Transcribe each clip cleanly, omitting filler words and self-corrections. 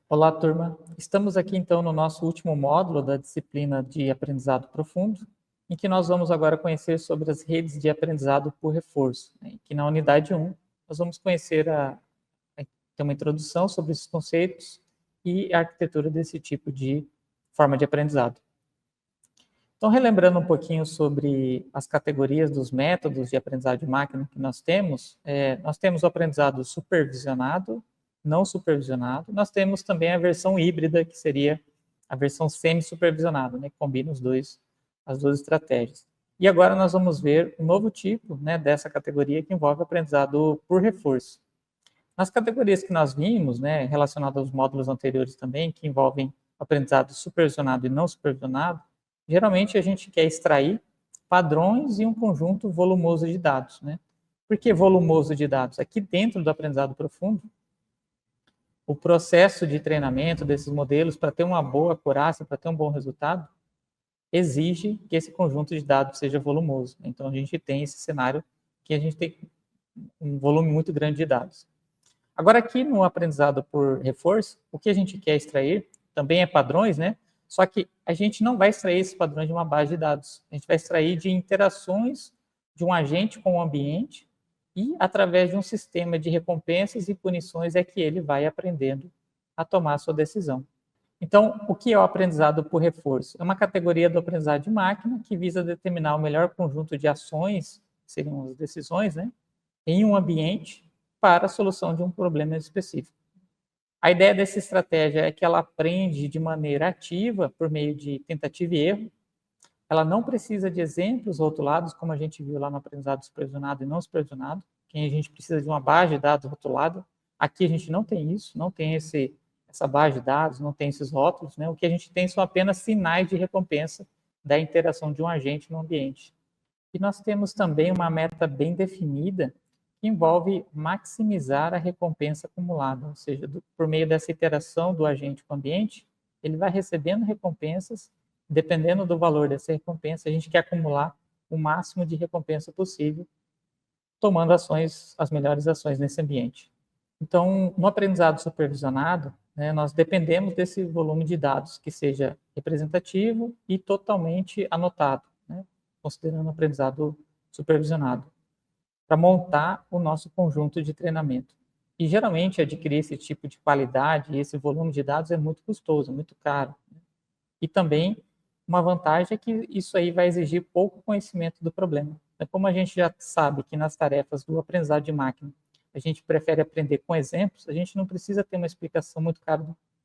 Olá, turma. Estamos aqui, então, no nosso último módulo da disciplina de aprendizado profundo, em que nós vamos agora conhecer sobre as redes de aprendizado por reforço, né? Que na unidade 1, nós vamos conhecer ter uma introdução sobre esses conceitos e a arquitetura desse tipo de forma de aprendizado. Então, relembrando um pouquinho sobre as categorias dos métodos de aprendizado de máquina que nós temos o aprendizado supervisionado, não supervisionado. Nós temos também a versão híbrida, que seria a versão semi-supervisionada, né, que combina as duas estratégias. E agora nós vamos ver um novo tipo, né, dessa categoria que envolve aprendizado por reforço. Nas categorias que nós vimos, né, relacionadas aos módulos anteriores também, que envolvem aprendizado supervisionado e não supervisionado, geralmente a gente quer extrair padrões e um conjunto volumoso de dados, né? Por que volumoso de dados? Aqui dentro do aprendizado profundo, o processo de treinamento desses modelos, para ter uma boa acurácia, para ter um bom resultado, exige que esse conjunto de dados seja volumoso. Então, a gente tem esse cenário que a gente tem um volume muito grande de dados. Agora, aqui no aprendizado por reforço, o que a gente quer extrair também é padrões, né? Só que a gente não vai extrair esses padrões de uma base de dados. A gente vai extrair de interações de um agente com o ambiente e, através de um sistema de recompensas e punições, é que ele vai aprendendo a tomar a sua decisão. Então, o que é o aprendizado por reforço? É uma categoria do aprendizado de máquina que visa determinar o melhor conjunto de ações, que seriam as decisões, né, em um ambiente para a solução de um problema específico. A ideia dessa estratégia é que ela aprende de maneira ativa, por meio de tentativa e erro. Ela não precisa de exemplos rotulados, como a gente viu lá no aprendizado supervisionado e não supervisionado, que a gente precisa de uma base de dados rotulada. Aqui a gente não tem isso, não tem essa base de dados, não tem esses rótulos, né? O que a gente tem são apenas sinais de recompensa da interação de um agente no ambiente. E nós temos também uma meta bem definida, que envolve maximizar a recompensa acumulada, ou seja, por meio dessa interação do agente com o ambiente, ele vai recebendo recompensas, dependendo do valor dessa recompensa, a gente quer acumular o máximo de recompensa possível, tomando as melhores ações nesse ambiente. Então, no aprendizado supervisionado, né, nós dependemos desse volume de dados que seja representativo e totalmente anotado, né, considerando o aprendizado supervisionado, para montar o nosso conjunto de treinamento. E, geralmente, adquirir esse tipo de qualidade e esse volume de dados é muito custoso, muito caro. Né? E também, uma vantagem é que isso aí vai exigir pouco conhecimento do problema. Como a gente já sabe que nas tarefas do aprendizado de máquina, a gente prefere aprender com exemplos, a gente não precisa ter uma explicação muito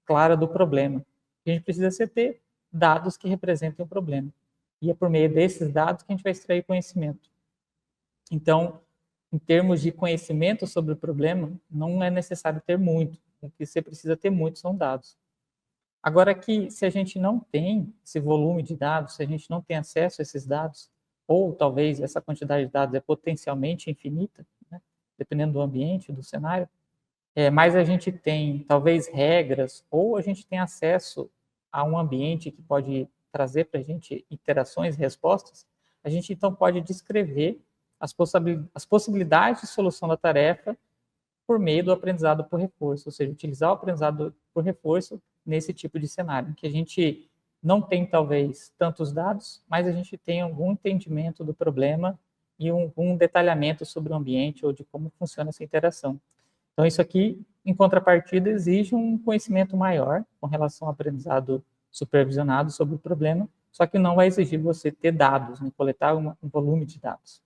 clara do problema. A gente precisa ter dados que representem o problema. E é por meio desses dados que a gente vai extrair conhecimento. Então, em termos de conhecimento sobre o problema, não é necessário ter muito. O que você precisa ter muito são dados. Agora que, se a gente não tem esse volume de dados, se a gente não tem acesso a esses dados, ou talvez essa quantidade de dados é potencialmente infinita, né, dependendo do ambiente, do cenário, mas a gente tem talvez regras, ou a gente tem acesso a um ambiente que pode trazer para a gente interações e respostas, a gente então pode descrever as possibilidades de solução da tarefa por meio do aprendizado por reforço, ou seja, utilizar o aprendizado por reforço nesse tipo de cenário, em que a gente não tem, talvez, tantos dados, mas a gente tem algum entendimento do problema e um detalhamento sobre o ambiente ou de como funciona essa interação. Então, isso aqui, em contrapartida, exige um conhecimento maior com relação ao aprendizado supervisionado sobre o problema, só que não vai exigir você ter dados, né, coletar um volume de dados.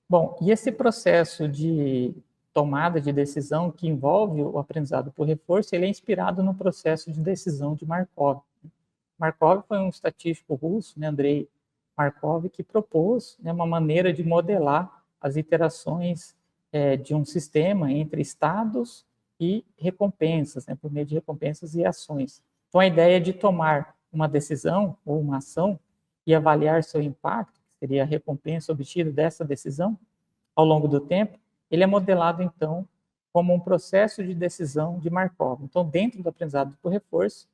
Bom, e esse processo de tomada de decisão que envolve o aprendizado por reforço, ele é inspirado no processo de decisão de Markov. Markov foi um estatístico russo, né, Andrei Markov, que propôs, né, uma maneira de modelar as interações de um sistema entre estados e recompensas, né, por meio de recompensas e ações. Então, a ideia é de tomar uma decisão ou uma ação e avaliar seu impacto, que seria a recompensa obtida dessa decisão, ao longo do tempo, ele é modelado, então, como um processo de decisão de Markov. Então, dentro do aprendizado por reforço,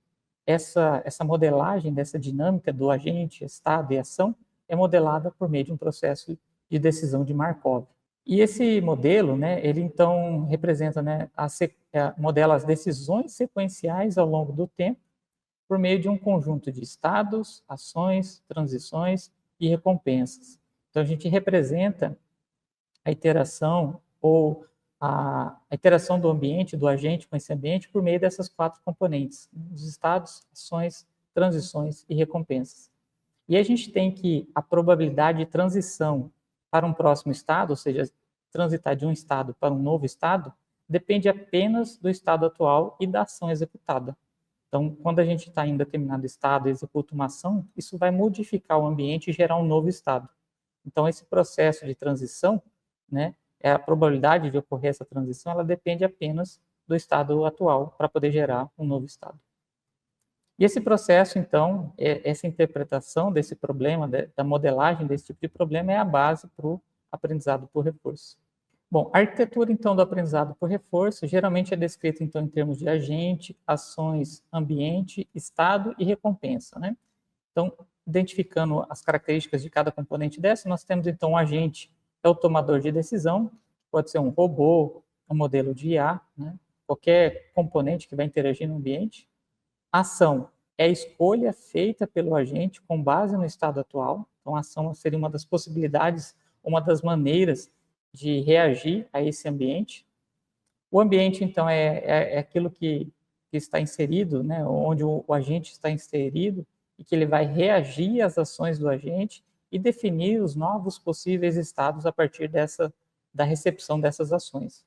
essa modelagem dessa dinâmica do agente, estado e ação é modelada por meio de um processo de decisão de Markov. E esse modelo, né, ele então representa, né, modela as decisões sequenciais ao longo do tempo por meio de um conjunto de estados, ações, transições e recompensas. Então a gente representa a interação ou a interação do ambiente, do agente com esse ambiente, por meio dessas 4 componentes, os estados, ações, transições e recompensas. E a gente tem que a probabilidade de transição para um próximo estado, ou seja, transitar de um estado para um novo estado, depende apenas do estado atual e da ação executada. Então, quando a gente está em determinado estado e executa uma ação, isso vai modificar o ambiente e gerar um novo estado. Então, esse processo de transição, né, a probabilidade de ocorrer essa transição, ela depende apenas do estado atual para poder gerar um novo estado. E esse processo, então, essa interpretação desse problema, da modelagem desse tipo de problema, é a base para o aprendizado por reforço. Bom, a arquitetura, então, do aprendizado por reforço geralmente é descrita, então, em termos de agente, ações, ambiente, estado e recompensa, né? Então, identificando as características de cada componente dessa, nós temos, então, o agente, é o tomador de decisão, pode ser um robô, um modelo de IA, né? Qualquer componente que vai interagir no ambiente. Ação é a escolha feita pelo agente com base no estado atual. Então, a ação seria uma das possibilidades, uma das maneiras de reagir a esse ambiente. O ambiente, então, é aquilo que está inserido, né, onde o agente está inserido e que ele vai reagir às ações do agente e definir os novos possíveis estados a partir da recepção dessas ações.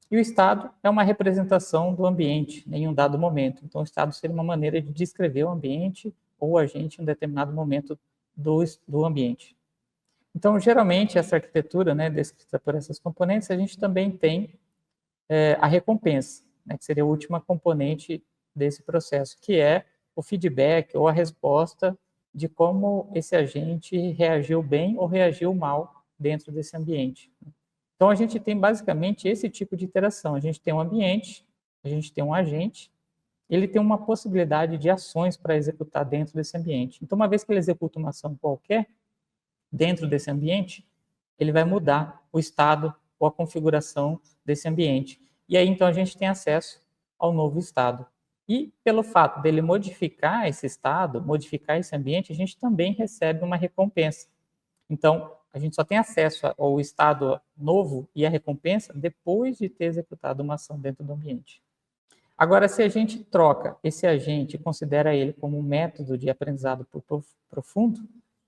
E o estado é uma representação do ambiente em um dado momento. Então, o estado seria uma maneira de descrever o ambiente ou o agente em um determinado momento do ambiente. Então, geralmente, essa arquitetura, né, descrita por essas componentes, a gente também tem a recompensa, né, que seria a última componente desse processo, que é o feedback ou a resposta de como esse agente reagiu bem ou reagiu mal dentro desse ambiente. Então, a gente tem basicamente esse tipo de interação. A gente tem um ambiente, a gente tem um agente, ele tem uma possibilidade de ações para executar dentro desse ambiente. Então, uma vez que ele executa uma ação qualquer dentro desse ambiente, ele vai mudar o estado ou a configuração desse ambiente. E aí, então, a gente tem acesso ao novo estado. E pelo fato dele modificar esse estado, modificar esse ambiente, a gente também recebe uma recompensa. Então, a gente só tem acesso ao estado novo e à recompensa depois de ter executado uma ação dentro do ambiente. Agora, se a gente troca esse agente e considera ele como um método de aprendizado por profundo,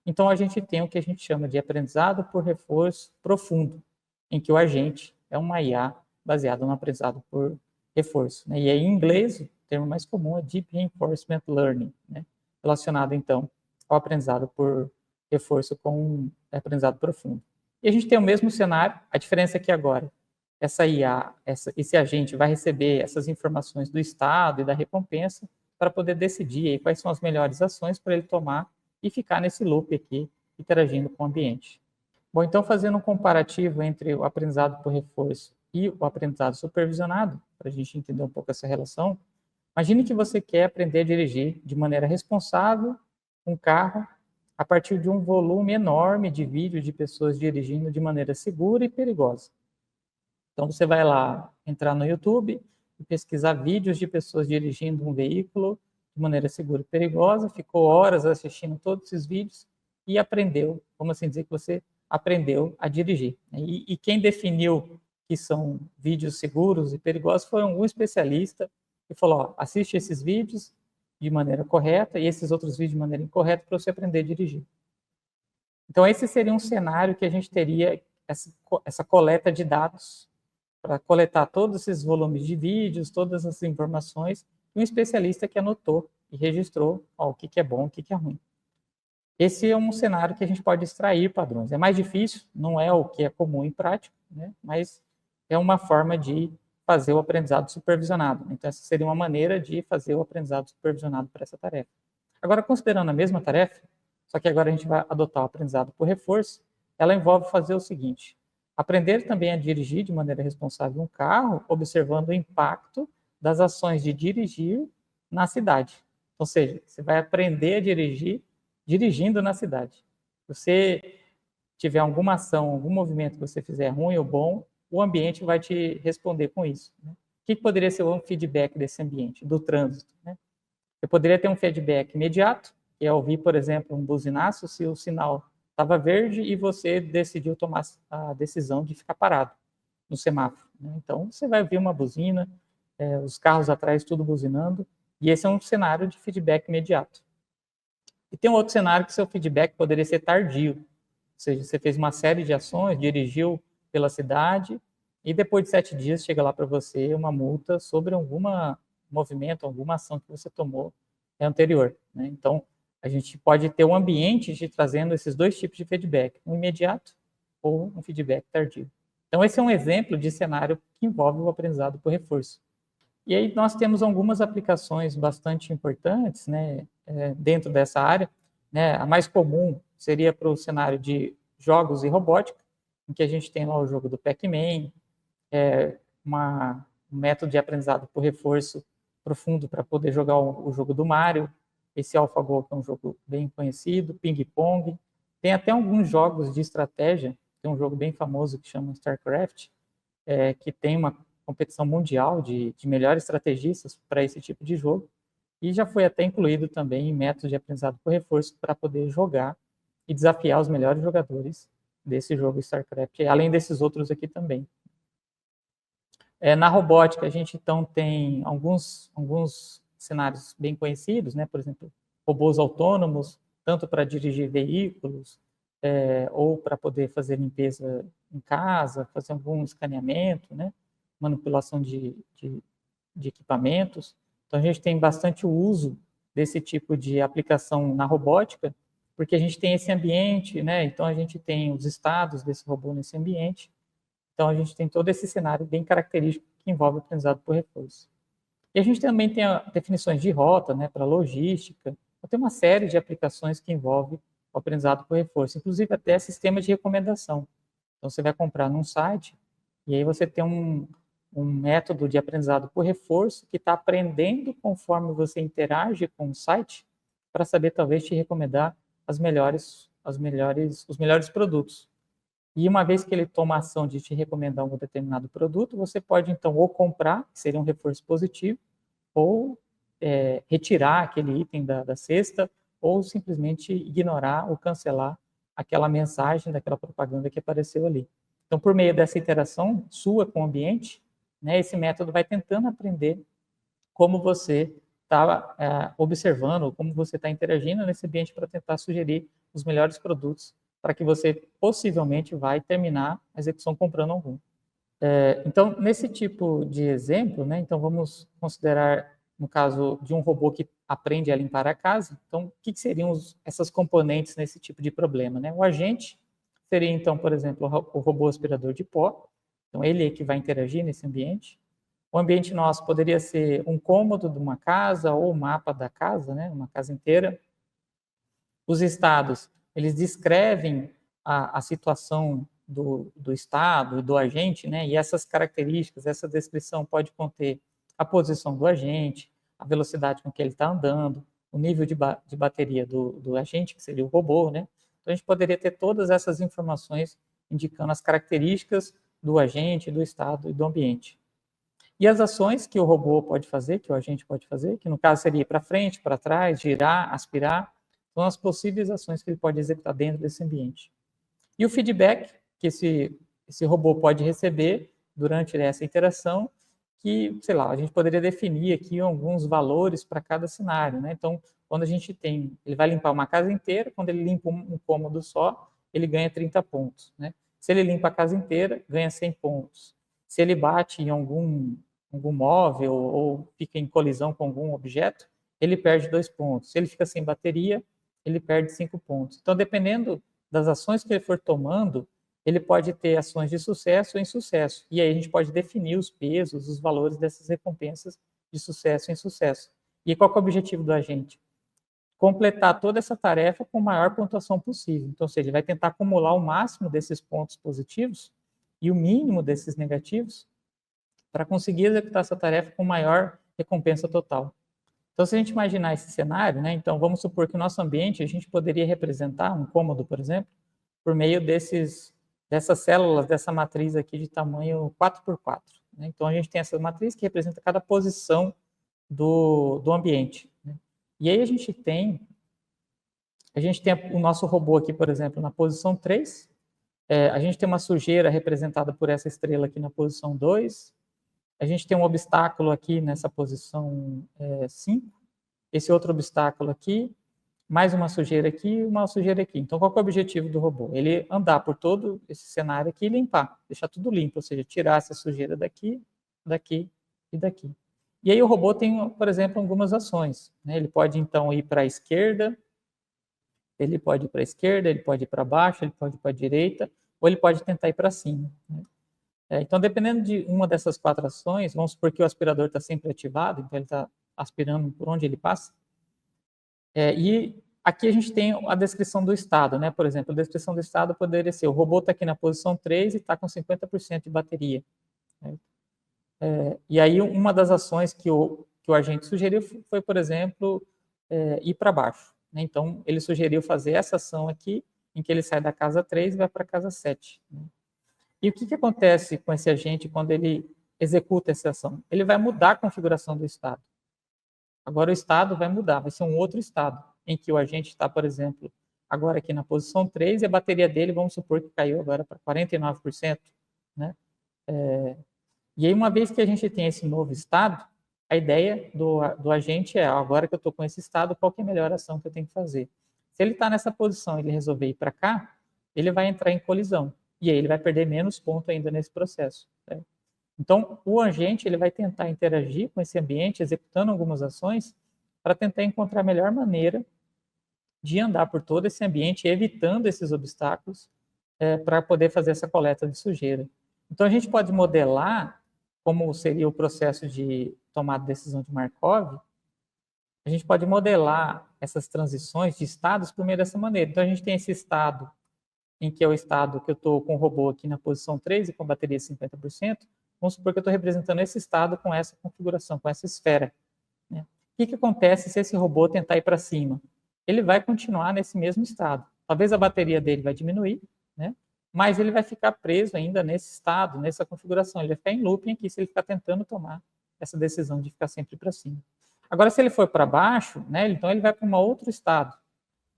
então a gente tem o que a gente chama de aprendizado por reforço profundo, em que o agente é uma IA baseada no aprendizado por reforço. Né? E aí, em inglês, o termo mais comum é Deep Reinforcement Learning, né? Relacionado, então, ao aprendizado por reforço com aprendizado profundo. E a gente tem o mesmo cenário, a diferença é que agora essa IA, esse agente vai receber essas informações do estado e da recompensa para poder decidir aí quais são as melhores ações para ele tomar e ficar nesse loop aqui, interagindo com o ambiente. Bom, então fazendo um comparativo entre o aprendizado por reforço e o aprendizado supervisionado, para a gente entender um pouco essa relação, imagine que você quer aprender a dirigir de maneira responsável um carro a partir de um volume enorme de vídeos de pessoas dirigindo de maneira segura e perigosa. Então, você vai lá entrar no YouTube e pesquisar vídeos de pessoas dirigindo um veículo de maneira segura e perigosa, ficou horas assistindo todos esses vídeos e aprendeu, vamos assim dizer que você aprendeu a dirigir. E quem definiu que são vídeos seguros e perigosos foi um especialista que falou, ó, assiste esses vídeos de maneira correta e esses outros vídeos de maneira incorreta para você aprender a dirigir. Então, esse seria um cenário que a gente teria essa coleta de dados para coletar todos esses volumes de vídeos, todas essas informações, e um especialista que anotou e registrou ó, o que é bom, o que é ruim. Esse é um cenário que a gente pode extrair padrões. É mais difícil, não é o que é comum em prática, né? Mas é uma forma de fazer o aprendizado supervisionado. Então, essa seria uma maneira de fazer o aprendizado supervisionado para essa tarefa. Agora, considerando a mesma tarefa, só que agora a gente vai adotar o aprendizado por reforço, ela envolve fazer o seguinte: aprender também a dirigir de maneira responsável um carro, observando o impacto das ações de dirigir na cidade. Ou seja, você vai aprender a dirigir dirigindo na cidade. Você tiver alguma ação, algum movimento que você fizer ruim ou bom, o ambiente vai te responder com isso. Né? O que poderia ser um feedback desse ambiente, do trânsito? Né? Eu poderia ter um feedback imediato, que é ouvir, por exemplo, um buzinaço se o sinal estava verde e você decidiu tomar a decisão de ficar parado no semáforo. Né? Então, você vai ouvir uma buzina, os carros atrás tudo buzinando, e esse é um cenário de feedback imediato. E tem um outro cenário que seu feedback poderia ser tardio, ou seja, você fez uma série de ações, dirigiu pela cidade, e depois de 7 dias chega lá para você uma multa sobre algum movimento, alguma ação que você tomou anterior. Né? Então, a gente pode ter um ambiente te trazendo esses dois tipos de feedback, um imediato ou um feedback tardio. Então, esse é um exemplo de cenário que envolve o aprendizado por reforço. E aí nós temos algumas aplicações bastante importantes, né, dentro dessa área. Né? A mais comum seria para o cenário de jogos e robótica, em que a gente tem lá o jogo do Pac-Man, um método de aprendizado por reforço profundo para poder jogar o jogo do Mario, esse AlphaGo, que é um jogo bem conhecido, ping-pong. Tem até alguns jogos de estratégia, tem um jogo bem famoso que chama StarCraft, que tem uma competição mundial de melhores estrategistas para esse tipo de jogo, e já foi até incluído também em métodos de aprendizado por reforço para poder jogar e desafiar os melhores jogadores desse jogo StarCraft, além desses outros aqui também. Na robótica, a gente então tem alguns cenários bem conhecidos, né? Por exemplo, robôs autônomos, tanto para dirigir veículos, ou para poder fazer limpeza em casa, fazer algum escaneamento, né? Manipulação de equipamentos. Então, a gente tem bastante uso desse tipo de aplicação na robótica, porque a gente tem esse ambiente, né? Então, a gente tem os estados desse robô nesse ambiente. Então, a gente tem todo esse cenário bem característico que envolve o aprendizado por reforço. E a gente também tem definições de rota, né, para logística. Então, tem uma série de aplicações que envolve o aprendizado por reforço, inclusive até sistema de recomendação. Então, você vai comprar num site e aí você tem um método de aprendizado por reforço que está aprendendo conforme você interage com o site para saber, talvez, te recomendar os melhores produtos. E uma vez que ele toma a ação de te recomendar um determinado produto, você pode, então, ou comprar, que seria um reforço positivo, ou retirar aquele item da cesta, ou simplesmente ignorar ou cancelar aquela mensagem daquela propaganda que apareceu ali. Então, por meio dessa interação sua com o ambiente, né, esse método vai tentando aprender como você está observando, como você está interagindo nesse ambiente para tentar sugerir os melhores produtos para que você possivelmente vai terminar a execução comprando algum. Então, nesse tipo de exemplo, né, então vamos considerar, no caso de um robô que aprende a limpar a casa, então, o que seriam essas componentes nesse tipo de problema? Né? O agente seria, então, por exemplo, o robô aspirador de pó, então ele é que vai interagir nesse ambiente. O ambiente nosso poderia ser um cômodo de uma casa ou o mapa da casa, né, uma casa inteira. Os estados, eles descrevem a situação do estado e do agente, né? E essas características, essa descrição pode conter a posição do agente, a velocidade com que ele está andando, o nível de bateria do agente, que seria o robô, né? Então, a gente poderia ter todas essas informações indicando as características do agente, do estado e do ambiente. E as ações que o robô pode fazer, que o agente pode fazer, que no caso seria ir para frente, para trás, girar, aspirar, são as possíveis ações que ele pode executar dentro desse ambiente. E o feedback que esse robô pode receber durante essa interação, que, sei lá, a gente poderia definir aqui alguns valores para cada cenário, né? Então, quando a gente tem, ele vai limpar uma casa inteira, quando ele limpa um cômodo só, ele ganha 30 pontos, né? Se ele limpa a casa inteira, ganha 100 pontos. Se ele bate em algum móvel ou fica em colisão com algum objeto, ele perde 2 pontos. Se ele fica sem bateria, ele perde 5 pontos. Então, dependendo das ações que ele for tomando, ele pode ter ações de sucesso ou insucesso. E aí a gente pode definir os pesos, os valores dessas recompensas de sucesso e insucesso. E qual é o objetivo do agente? Completar toda essa tarefa com a maior pontuação possível. Então, ou seja, ele vai tentar acumular o máximo desses pontos positivos e o mínimo desses negativos para conseguir executar essa tarefa com maior recompensa total. Então, se a gente imaginar esse cenário, né, então vamos supor que o nosso ambiente, a gente poderia representar um cômodo, por exemplo, por meio dessas células, dessa matriz aqui de tamanho 4x4. Né? Então, a gente tem essa matriz que representa cada posição do ambiente. Né? E aí a gente tem o nosso robô aqui, por exemplo, na posição 3. A gente tem uma sujeira representada por essa estrela aqui na posição 2. A gente tem um obstáculo aqui nessa posição 5. Esse outro obstáculo aqui, mais uma sujeira aqui e uma sujeira aqui. Então, qual é o objetivo do robô? Ele andar por todo esse cenário aqui e limpar, deixar tudo limpo, ou seja, tirar essa sujeira daqui, daqui e daqui. E aí o robô tem, por exemplo, algumas ações. Né? Ele pode, então, ir para a esquerda, ele pode ir para a esquerda, ele pode ir para baixo, ele pode ir para a direita, ou ele pode tentar ir para cima. Né? Então, dependendo de uma dessas 4 ações, vamos supor que o aspirador está sempre ativado, então ele está aspirando por onde ele passa. E aqui a gente tem a descrição do estado, né? Por exemplo, a descrição do estado poderia ser: o robô está aqui na posição 3 e está com 50% de bateria. Né? E aí, uma das ações que o agente sugeriu foi, por exemplo, ir para baixo. Né? Então, ele sugeriu fazer essa ação aqui, em que ele sai da casa 3 e vai para a casa 7. Né? E o que acontece com esse agente quando ele executa essa ação? Ele vai mudar a configuração do estado. Agora o estado vai mudar, vai ser um outro estado, em que o agente está, por exemplo, agora aqui na posição 3 e a bateria dele, vamos supor que caiu agora para 49%. Né? E aí, uma vez que a gente tem esse novo estado, a ideia do agente é: agora que eu estou com esse estado, qual que é a melhor ação que eu tenho que fazer? Se ele está nessa posição e ele resolver ir para cá, ele vai entrar em colisão. E aí ele vai perder menos ponto ainda nesse processo. Né? Então, o agente ele vai tentar interagir com esse ambiente, executando algumas ações, para tentar encontrar a melhor maneira de andar por todo esse ambiente, evitando esses obstáculos, para poder fazer essa coleta de sujeira. Então, a gente pode modelar como seria o processo de tomada de decisão de Markov. A gente pode modelar essas transições de estados por meio dessa maneira. Então, a gente tem esse estado em que é o estado que eu estou com o robô aqui na posição 3 e com bateria 50%, vamos supor que eu estou representando esse estado com essa configuração, com essa esfera. Né? O que acontece se esse robô tentar ir para cima? Ele vai continuar nesse mesmo estado. Talvez a bateria dele vai diminuir, né? Mas ele vai ficar preso ainda nesse estado, nessa configuração. Ele vai ficar em looping aqui se ele ficar tentando tomar essa decisão de ficar sempre para cima. Agora, se ele for para baixo, né, então ele vai para um outro estado.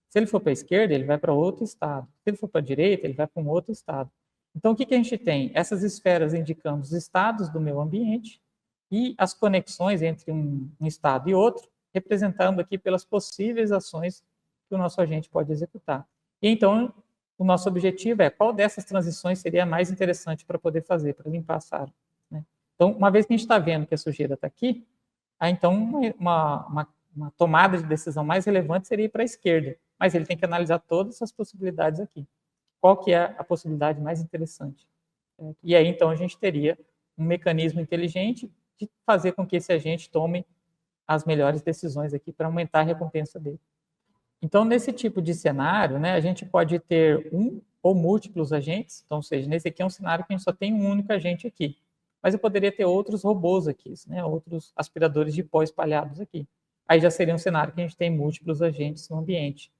Se ele for para a esquerda, ele vai para outro estado. Se ele for para a direita, ele vai para um outro estado. Então, o que a gente tem? Essas esferas indicando os estados do meu ambiente e as conexões entre um estado e outro, representando aqui pelas possíveis ações que o nosso agente pode executar. E então, o nosso objetivo é: qual dessas transições seria a mais interessante para poder fazer, para limpar a sala. Né? Então, uma vez que a gente está vendo que a sujeira está aqui, aí, então, uma tomada de decisão mais relevante seria ir para a esquerda, mas ele tem que analisar todas as possibilidades aqui. Qual que é a possibilidade mais interessante? E aí, então, a gente teria um mecanismo inteligente de fazer com que esse agente tome as melhores decisões aqui para aumentar a recompensa dele. Então, nesse tipo de cenário, né, a gente pode ter um ou múltiplos agentes. Então, ou seja, nesse aqui é um cenário que a gente só tem um único agente aqui. Mas eu poderia ter outros robôs aqui, né, outros aspiradores de pó espalhados aqui. Aí já seria um cenário que a gente tem múltiplos agentes no ambiente.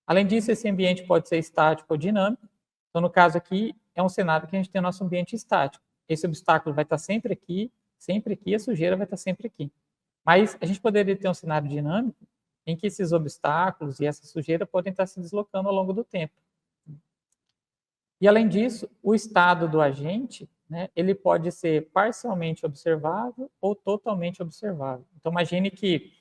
Além disso, esse ambiente pode ser estático ou dinâmico. Então, no caso aqui, é um cenário que a gente tem o nosso ambiente estático. Esse obstáculo vai estar sempre aqui, a sujeira vai estar sempre aqui. Mas a gente poderia ter um cenário dinâmico em que esses obstáculos e essa sujeira podem estar se deslocando ao longo do tempo. E, além disso, o estado do agente, né, ele pode ser parcialmente observável ou totalmente observável. Então, imagine que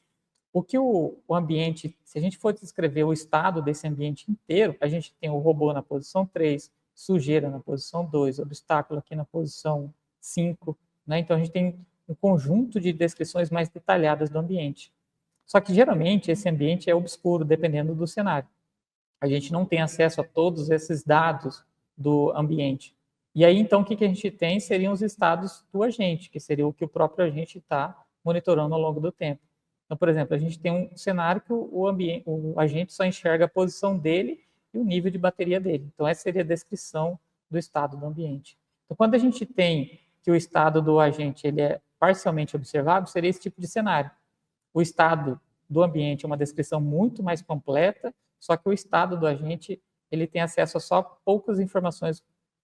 o ambiente, se a gente for descrever o estado desse ambiente inteiro, a gente tem o robô na posição 3, sujeira na posição 2, obstáculo aqui na posição 5, né? Então, a gente tem um conjunto de descrições mais detalhadas do ambiente. Só que, geralmente, esse ambiente é obscuro, dependendo do cenário. A gente não tem acesso a todos esses dados do ambiente. E aí, então, o que a gente tem seriam os estados do agente, que seria o que o próprio agente está monitorando ao longo do tempo. Então, por exemplo, a gente tem um cenário que o agente só enxerga a posição dele e o nível de bateria dele. Então, essa seria a descrição do estado do ambiente. Então, quando a gente tem que o estado do agente ele é parcialmente observável, seria esse tipo de cenário. O estado do ambiente é uma descrição muito mais completa, só que o estado do agente ele tem acesso a só poucas informações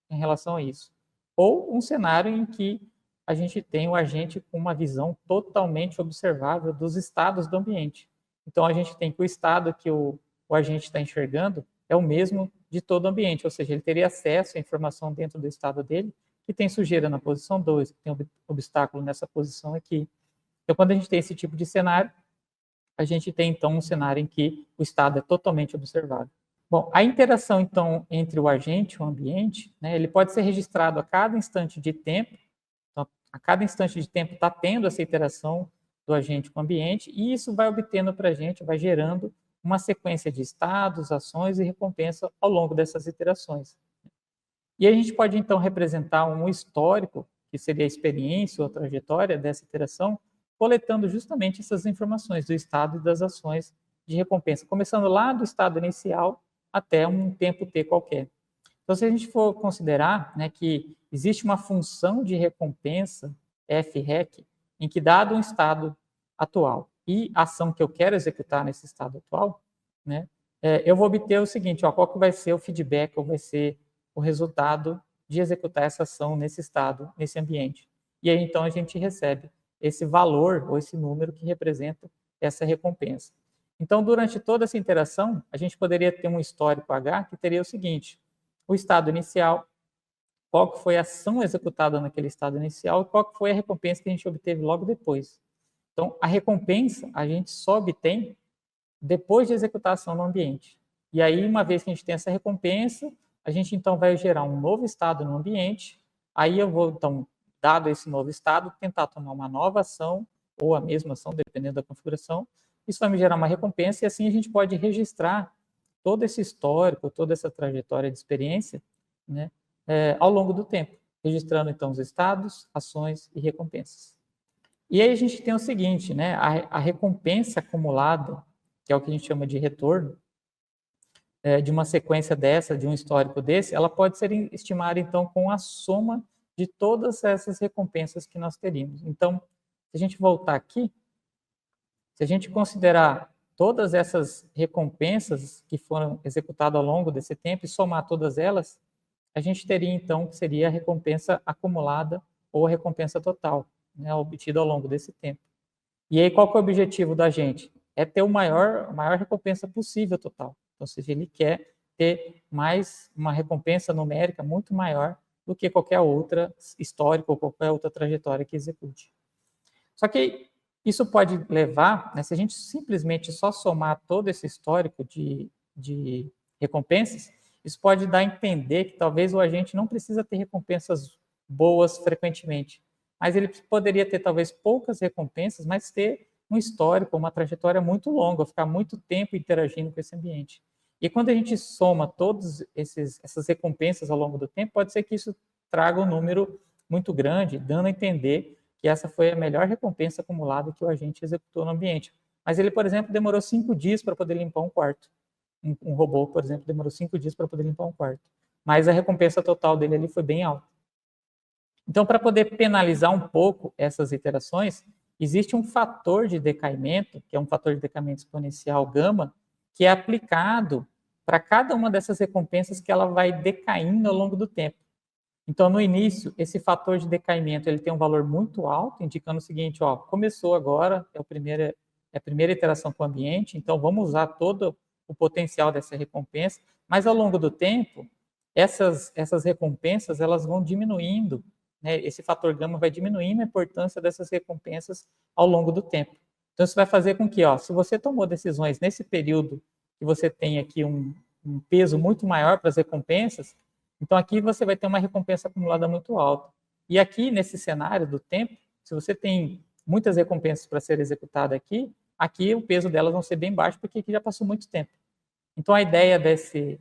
em relação a isso. Ou um cenário em que a gente tem o agente com uma visão totalmente observável dos estados do ambiente. Então, a gente tem que o estado que o agente está enxergando é o mesmo de todo o ambiente, ou seja, ele teria acesso à informação dentro do estado dele, que tem sujeira na posição 2, que tem obstáculo nessa posição aqui. Então, quando a gente tem esse tipo de cenário, a gente tem, então, um cenário em que o estado é totalmente observável. Bom, a interação, então, entre o agente e o ambiente, né, ele pode ser registrado a cada instante de tempo. Então, a cada instante de tempo está tendo essa interação do agente com o ambiente, e isso vai obtendo para a gente, vai gerando uma sequência de estados, ações e recompensa ao longo dessas iterações. E a gente pode, então, representar um histórico, que seria a experiência ou a trajetória dessa iteração, coletando justamente essas informações do estado e das ações de recompensa, começando lá do estado inicial até um tempo t qualquer. Então, se a gente for considerar, né, que existe uma função de recompensa, FREC, em que, dado um estado atual e a ação que eu quero executar nesse estado atual, né, eu vou obter o seguinte, ó, qual que vai ser o feedback, ou vai ser o resultado de executar essa ação nesse estado, nesse ambiente. E aí, então, a gente recebe esse valor, ou esse número que representa essa recompensa. Então, durante toda essa interação, a gente poderia ter um histórico H que teria o seguinte: o estado inicial, qual que foi a ação executada naquele estado inicial e qual que foi a recompensa que a gente obteve logo depois. Então, a recompensa a gente só obtém depois de executar a ação no ambiente. E aí, uma vez que a gente tem essa recompensa, a gente então vai gerar um novo estado no ambiente. Aí eu vou, então, dado esse novo estado, tentar tomar uma nova ação ou a mesma ação, dependendo da configuração. Isso vai me gerar uma recompensa e assim a gente pode registrar todo esse histórico, toda essa trajetória de experiência, né, ao longo do tempo, registrando então os estados, ações e recompensas. E aí a gente tem o seguinte, né, a recompensa acumulada, que é o que a gente chama de retorno, de uma sequência dessa, de um histórico desse, ela pode ser estimada então com a soma de todas essas recompensas que nós teríamos. Então, se a gente voltar aqui, se a gente considerar todas essas recompensas que foram executadas ao longo desse tempo e somar todas elas, a gente teria então que seria a recompensa acumulada ou a recompensa total, né, obtida ao longo desse tempo. E aí qual que é o objetivo da gente? É ter a maior recompensa possível total. Então, ou seja, ele quer ter mais uma recompensa numérica muito maior do que qualquer outra histórica ou qualquer outra trajetória que execute. Só que isso pode levar, né, se a gente simplesmente só somar todo esse histórico de recompensas, isso pode dar a entender que talvez o agente não precisa ter recompensas boas frequentemente, mas ele poderia ter talvez poucas recompensas, mas ter um histórico, uma trajetória muito longa, ficar muito tempo interagindo com esse ambiente. E quando a gente soma todas essas recompensas ao longo do tempo, pode ser que isso traga um número muito grande, dando a entender que essa foi a melhor recompensa acumulada que o agente executou no ambiente. Mas ele, por exemplo, demorou 5 dias para poder limpar um quarto. Um robô, por exemplo, demorou 5 dias para poder limpar um quarto. Mas a recompensa total dele ali foi bem alta. Então, para poder penalizar um pouco essas iterações, existe um fator de decaimento, que é um fator de decaimento exponencial gama, que é aplicado para cada uma dessas recompensas que ela vai decaindo ao longo do tempo. Então, no início, esse fator de decaimento ele tem um valor muito alto, indicando o seguinte, ó, começou agora, é a primeira iteração com o ambiente, então vamos usar todo o potencial dessa recompensa, mas ao longo do tempo, essas recompensas elas vão diminuindo, né? Esse fator gama vai diminuindo a importância dessas recompensas ao longo do tempo. Então, isso vai fazer com que, ó, se você tomou decisões nesse período que você tem aqui um peso muito maior para as recompensas, então aqui você vai ter uma recompensa acumulada muito alta. E aqui, nesse cenário do tempo, se você tem muitas recompensas para ser executada aqui, aqui o peso delas vão ser bem baixo, porque aqui já passou muito tempo. Então a ideia desse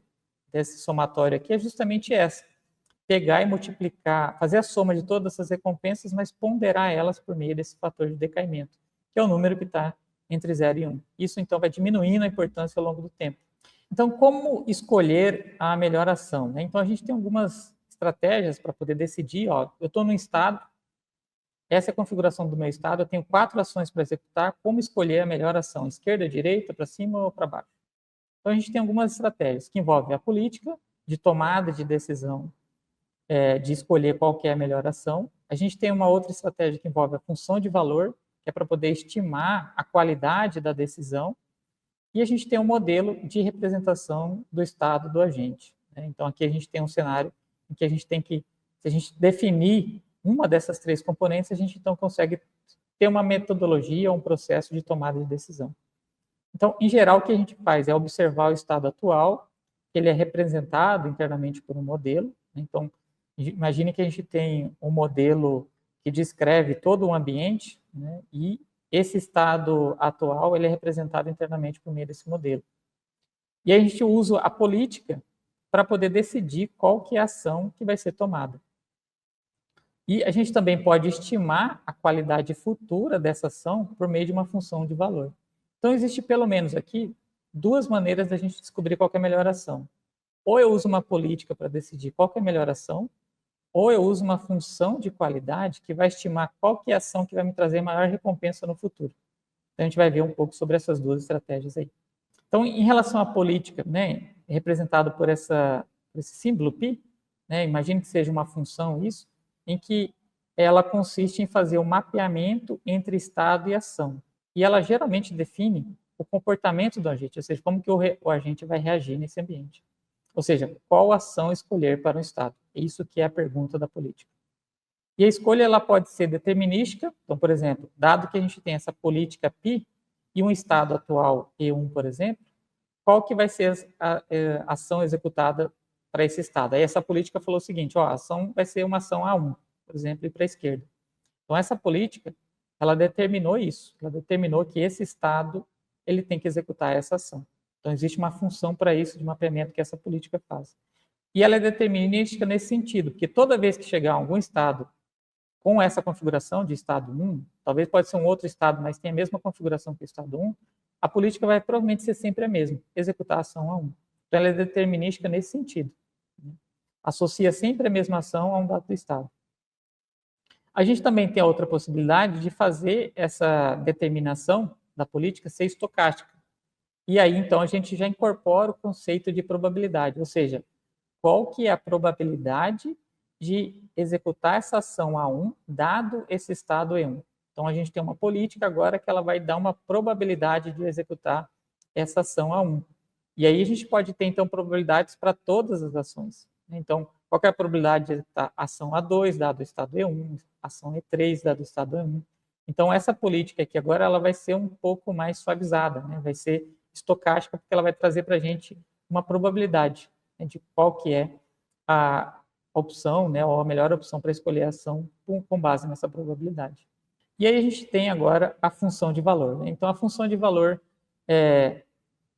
somatório aqui é justamente essa: pegar e multiplicar, fazer a soma de todas essas recompensas, mas ponderar elas por meio desse fator de decaimento, que é o número que está entre 0 e 1. Isso, então, vai diminuindo a importância ao longo do tempo. Então, como escolher a melhor ação? Então, a gente tem algumas estratégias para poder decidir. Ó, eu estou no estado, essa é a configuração do meu estado, eu tenho 4 ações para executar, como escolher a melhor ação? Esquerda, direita, para cima ou para baixo? Então, a gente tem algumas estratégias que envolvem a política de tomada de decisão, de escolher qual que é a melhor ação. A gente tem uma outra estratégia que envolve a função de valor, que é para poder estimar a qualidade da decisão. E a gente tem um modelo de representação do estado do agente. Então, aqui a gente tem um cenário em que a gente tem que, se a gente definir uma dessas três componentes, a gente então consegue ter uma metodologia, um processo de tomada de decisão. Então, em geral, o que a gente faz é observar o estado atual, que ele é representado internamente por um modelo. Então, imagine que a gente tem um modelo que descreve todo o ambiente, né, e esse estado atual ele é representado internamente por meio desse modelo. E aí a gente usa a política para poder decidir qual que é a ação que vai ser tomada. E a gente também pode estimar a qualidade futura dessa ação por meio de uma função de valor. Então, existe pelo menos aqui duas maneiras da gente descobrir qual que é a melhor ação. Ou eu uso uma política para decidir qual que é a melhor ação, ou eu uso uma função de qualidade que vai estimar qual que é a ação que vai me trazer maior recompensa no futuro. Então, a gente vai ver um pouco sobre essas duas estratégias aí. Então, em relação à política, né, representado por esse símbolo π, né, imagine que seja uma função isso, em que ela consiste em fazer um mapeamento entre estado e ação. E ela geralmente define o comportamento do agente, ou seja, como que o agente vai reagir nesse ambiente. Ou seja, qual ação escolher para um estado. É isso que é a pergunta da política. E a escolha ela pode ser determinística. Então, por exemplo, dado que a gente tem essa política π e um estado atual E1, por exemplo, qual que vai ser a ação executada para esse estado? Aí essa política falou o seguinte, ó, a ação vai ser uma ação A1, por exemplo, e para a esquerda. Então, essa política, ela determinou isso. Ela determinou que esse estado ele tem que executar essa ação. Então, existe uma função para isso de mapeamento que essa política faz. E ela é determinística nesse sentido, porque toda vez que chegar algum estado com essa configuração de estado 1, talvez pode ser um outro estado, mas tem a mesma configuração que o estado 1, a política vai provavelmente ser sempre a mesma, executar a ação A1. Então, ela é determinística nesse sentido. Associa sempre a mesma ação a um dado do estado. A gente também tem a outra possibilidade de fazer essa determinação da política ser estocástica. E aí, então, a gente já incorpora o conceito de probabilidade, ou seja, qual que é a probabilidade de executar essa ação A1, dado esse estado E1. Então, a gente tem uma política agora que ela vai dar uma probabilidade de executar essa ação A1. E aí a gente pode ter, então, probabilidades para todas as ações. Então, qual é a probabilidade de executar ação A2, dado o estado E1, ação E3, dado o estado E1. Então, essa política aqui agora ela vai ser um pouco mais suavizada, né? Vai ser estocástica, porque ela vai trazer para a gente uma probabilidade, né, de qual que é a opção, né, ou a melhor opção para escolher a ação com base nessa probabilidade. E aí a gente tem agora a função de valor. Né? Então, a função de valor,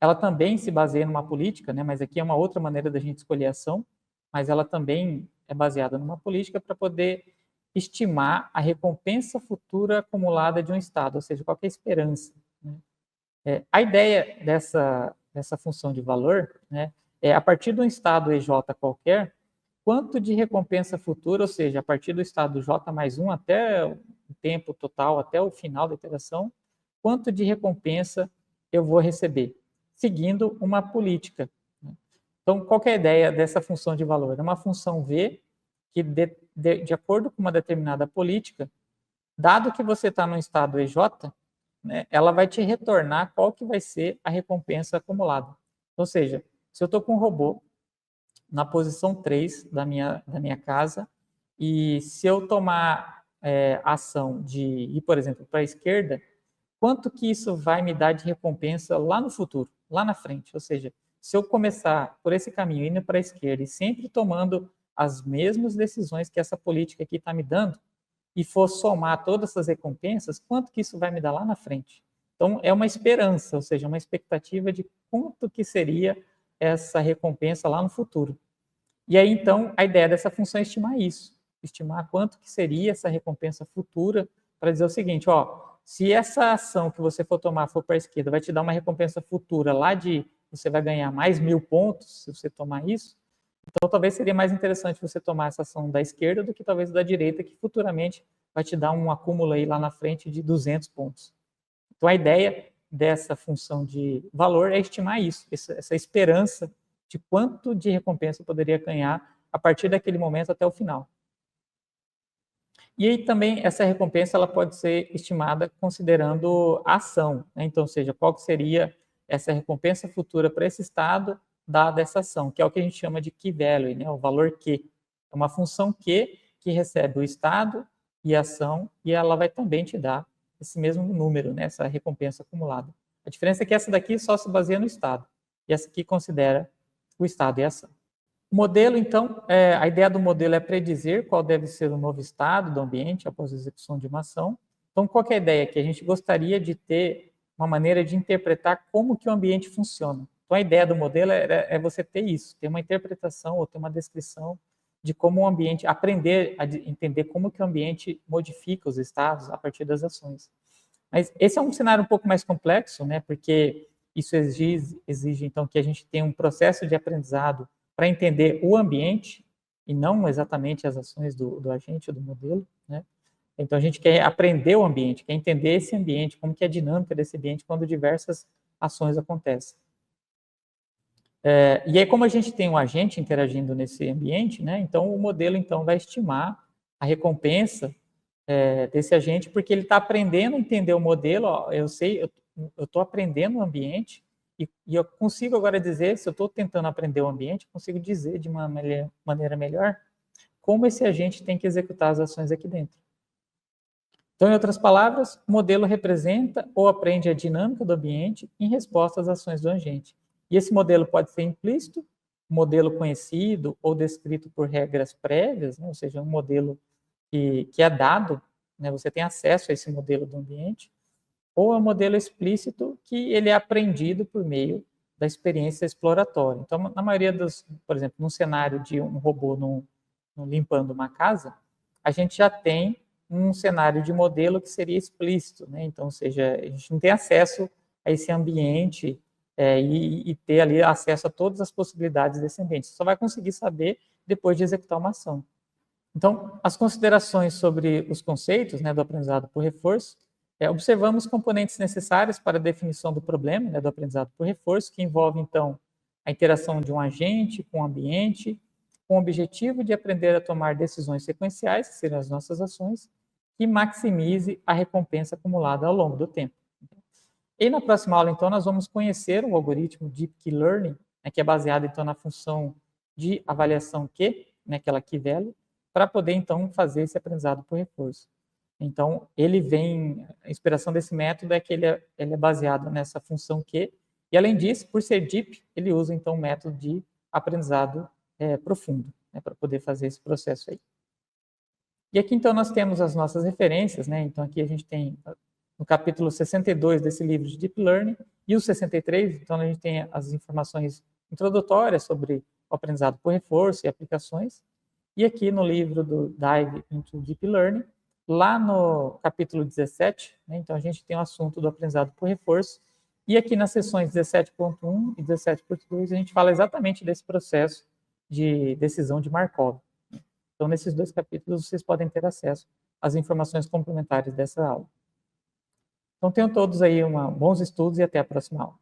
ela também se baseia numa política, né, mas aqui é uma outra maneira da gente escolher a ação, mas ela também é baseada numa política para poder estimar a recompensa futura acumulada de um estado, ou seja, qual é a esperança. Né? A ideia dessa função de valor, né, é a partir de um estado EJ qualquer, quanto de recompensa futura, ou seja, a partir do estado J mais 1 até o tempo total, até o final da iteração, quanto de recompensa eu vou receber, seguindo uma política. Então, qual é a ideia dessa função de valor? É uma função V que, de acordo com uma determinada política, dado que você está no estado EJ, né, ela vai te retornar qual que vai ser a recompensa acumulada. Ou seja, se eu estou com um robô na posição 3 da minha casa, e se eu tomar ação de ir, por exemplo, para a esquerda, quanto que isso vai me dar de recompensa lá no futuro, lá na frente? Ou seja, se eu começar por esse caminho, indo para a esquerda e sempre tomando as mesmas decisões que essa política aqui está me dando, e for somar todas essas recompensas, quanto que isso vai me dar lá na frente? Então, é uma esperança, ou seja, uma expectativa de quanto que seria essa recompensa lá no futuro. E aí, então, a ideia dessa função é estimar isso, estimar quanto que seria essa recompensa futura, para dizer o seguinte, ó, se essa ação que você for tomar for para a esquerda, vai te dar uma recompensa futura lá de, você vai ganhar mais 1000 pontos se você tomar isso, então talvez seria mais interessante você tomar essa ação da esquerda do que talvez da direita, que futuramente vai te dar um acúmulo aí lá na frente de 200 pontos. Então a ideia dessa função de valor é estimar isso, essa esperança de quanto de recompensa eu poderia ganhar a partir daquele momento até o final. E aí também essa recompensa ela pode ser estimada considerando a ação, né? Então, ou seja, qual que seria essa recompensa futura para esse estado dada essa ação, que é o que a gente chama de key value, né? O valor Q. É uma função Q que recebe o estado e a ação e ela vai também te dar esse mesmo número, né? Essa recompensa acumulada. A diferença é que essa daqui só se baseia no estado e essa aqui considera o estado e a ação. O modelo, então, a ideia do modelo é predizer qual deve ser o novo estado do ambiente após a execução de uma ação. Então, qual que é a ideia? Que a gente gostaria de ter uma maneira de interpretar como que o ambiente funciona. Então, a ideia do modelo é você ter isso, ter uma interpretação ou ter uma descrição de como o ambiente, aprender a entender como que o ambiente modifica os estados a partir das ações. Mas esse é um cenário um pouco mais complexo, né? Porque isso exige então, que a gente tenha um processo de aprendizado para entender o ambiente e não exatamente as ações do agente, do modelo, né? Então, a gente quer aprender o ambiente, quer entender esse ambiente, como que é a dinâmica desse ambiente quando diversas ações acontecem. E aí, como a gente tem um agente interagindo nesse ambiente, né? Então, o modelo então vai estimar a recompensa desse agente, porque ele está aprendendo a entender o modelo. Ó, eu estou aprendendo o ambiente, e eu consigo agora dizer, se eu estou tentando aprender o ambiente, eu consigo dizer de uma maneira melhor como esse agente tem que executar as ações aqui dentro. Então, em outras palavras, o modelo representa ou aprende a dinâmica do ambiente em resposta às ações do agente. E esse modelo pode ser implícito, modelo conhecido ou descrito por regras prévias, né? Ou seja, um modelo que é dado, né? Você tem acesso a esse modelo do ambiente, ou é um modelo explícito que ele é aprendido por meio da experiência exploratória. Então, na maioria dos, por exemplo, num cenário de um robô limpando uma casa, a gente já tem um cenário de modelo que seria explícito, né? Então, ou seja, a gente não tem acesso a esse ambiente e ter ali acesso a todas as possibilidades desse ambiente. Você só vai conseguir saber depois de executar uma ação. Então, as considerações sobre os conceitos, né, do aprendizado por reforço, observamos componentes necessários para a definição do problema, né, do aprendizado por reforço, que envolve, então, a interação de um agente com o ambiente, com o objetivo de aprender a tomar decisões sequenciais, que seriam as nossas ações, que maximize a recompensa acumulada ao longo do tempo. E na próxima aula, então, nós vamos conhecer o algoritmo Deep Key Learning, né, que é baseado, então, na função de avaliação Q, né, aquela Key Value, para poder, então, fazer esse aprendizado por reforço. Então, a inspiração desse método é que ele é baseado nessa função Q, e além disso, por ser deep, ele usa, então, um método de aprendizado profundo, né, para poder fazer esse processo aí. E aqui, então, nós temos as nossas referências, né? Então, aqui a gente tem no capítulo 62 desse livro de Deep Learning e o 63, então a gente tem as informações introdutórias sobre o aprendizado por reforço e aplicações. E aqui no livro do Dive into Deep Learning, lá no capítulo 17, né, então a gente tem o assunto do aprendizado por reforço. E aqui nas sessões 17.1 e 17.2 a gente fala exatamente desse processo de decisão de Markov. Então, nesses dois capítulos, vocês podem ter acesso às informações complementares dessa aula. Então, tenham todos aí bons estudos e até a próxima aula.